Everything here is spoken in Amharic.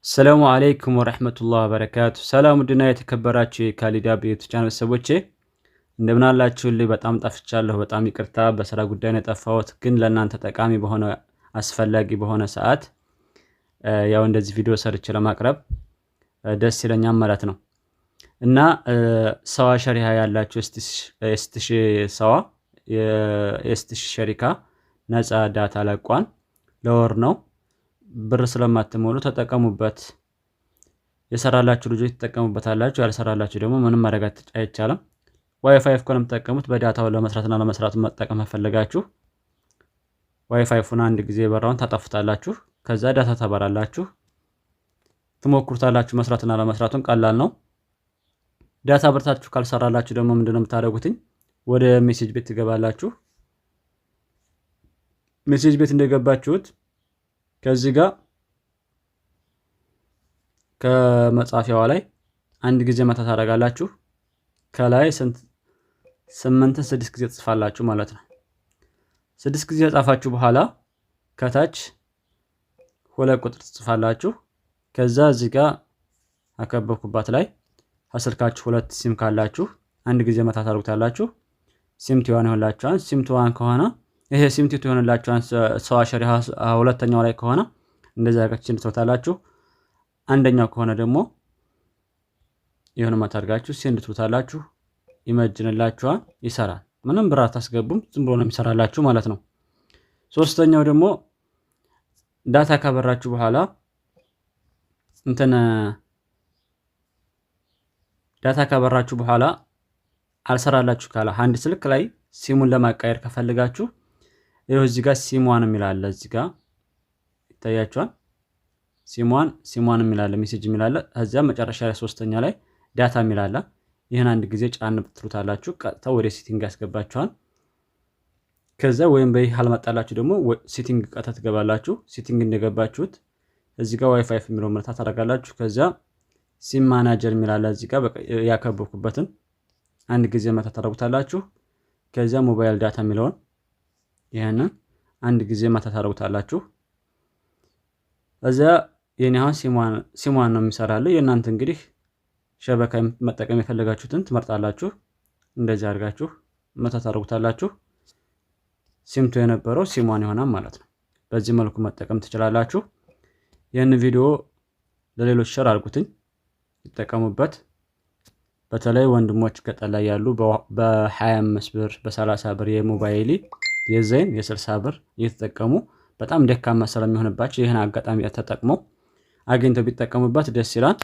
ሰላሙ አለይኩም ወራህመቱላሂ ወበረካቱ። ሰላም ውድና የተከበራችሁ የካሊድ አብ ዩቲዩብ ቻናል ሰዎቼ እንደምን አላችሁልኝ? በጣም ጠፍቻለሁ። በጣም ይቅርታ። በስራ ጉዳይ ነው የጠፋሁት፣ ግን ለእናንተ ጠቃሚ በሆነ አስፈላጊ በሆነ ሰዓት ያው እንደዚህ ቪዲዮ ሰርቼ ለማቅረብ ደስ ይለኛል ማለት ነው። እና ሰዋ ሸሪሃ ያላችሁ ኤስቲሽ ሰዋ የኤስቲሽ ሸሪካ ነፃ ዳታ ለቋን ለወር ነው። ብር ስለማትሞሉ ተጠቀሙበት። የሰራላችሁ ልጆች ተጠቀሙበታላችሁ፣ ያልሰራላችሁ ደግሞ ምንም ማድረግ አይቻልም። ዋይፋይ ከሆነ የምትጠቀሙት በዳታው ለመስራትና ለመስራት መጠቀም ፈለጋችሁ ዋይፋይፉን አንድ ጊዜ በራውን ታጠፉታላችሁ። ከዛ ዳታ ታበራላችሁ፣ ትሞክሩታላችሁ። መስራትና ለመስራቱን ቀላል ነው። ዳታ በርታችሁ ካልሰራላችሁ ደግሞ ምንድነው የምታደርጉትኝ? ወደ ሜሴጅ ቤት ትገባላችሁ። ሜሴጅ ቤት እንደገባችሁት ከዚህ ጋር ከመጻፊያዋ ላይ አንድ ጊዜ መታ ታደርጋላችሁ። ከላይ 6 ጊዜ ትጽፋላችሁ ማለት ነው። 6 ጊዜ ጻፋችሁ በኋላ ከታች 2 ቁጥር ትጽፋላችሁ። ከዛ እዚህ ጋር አከበብኩባት ላይ ስልካችሁ 2 ሲም ካላችሁ አንድ ጊዜ መታ ታደርጉታላችሁ። ሲም ቲዋን ይሆንላችኋል። ሲም ቲዋን ከሆነ ይሄ ሲም ቲቱ ይሆንላችኋል። ሰዋ ሸሪሃ ሁለተኛው ላይ ከሆነ እንደዛ አድርጋችሁ ትወታላችሁ። አንደኛው ከሆነ ደግሞ ይሄን ማታርጋችሁ ሴንድ ትወታላችሁ። ይመጅንላችኋል፣ ይሰራል። ምንም ብር አታስገቡም፣ ዝም ብሎ ነው የሚሰራላችሁ ማለት ነው። ሶስተኛው ደግሞ ዳታ ካበራችሁ በኋላ ዳታ ካበራችሁ በኋላ አልሰራላችሁ ካለ አንድ ስልክ ላይ ሲሙን ለማቀየር ከፈልጋችሁ ይሄው እዚህ ጋር ሲሟን የሚላል እዚህ ጋር ይታያችኋል። ሲሟን የሚላል ሜሴጅ የሚላል እዚያ መጨረሻ ላይ ሶስተኛ ላይ ዳታ የሚላል። ይሄን አንድ ጊዜ ጫን ብትሉታላችሁ ቀጥታ ወደ ሴቲንግ ያስገባችኋል። ከዛ ወይም በይህ አልመጣላችሁ ደግሞ ሴቲንግ ቀጥታ ትገባላችሁ። ሴቲንግ እንደገባችሁት እዚህ ጋር ዋይፋይ የሚለው መርታ ታደርጋላችሁ። ከዛ ሲም ማናጀር የሚላል እዚህ ጋር ያከበብኩበትን አንድ ጊዜ መታ ታደርጉታላችሁ። ከዛ ሞባይል ዳታ የሚለውን ይሄንን አንድ ጊዜ መታ ታደርጉታላችሁ። እዛ የኔ አሁን ሲሟን ነው የሚሰራልኝ። የእናንተ እንግዲህ ሸበካ መጠቀም የፈለጋችሁትን ትመርጣላችሁ። እንደዚህ አድርጋችሁ መታ ታደርጉታላችሁ። ሲምቱ የነበረው ሲሟን ይሆናል ማለት ነው። በዚህ መልኩ መጠቀም ትችላላችሁ። ይህን ቪዲዮ ለሌሎች ሸር አድርጉትኝ፣ ይጠቀሙበት። በተለይ ወንድሞች ገጠር ላይ ያሉ በ25 ብር በ30 ብር የሞባይል የዘይን የ60 ብር እየተጠቀሙ በጣም ደካማ ስለሚሆንባቸው ይህን አጋጣሚ ተጠቅመው አግኝተው ቢጠቀሙበት ደስ ይላል።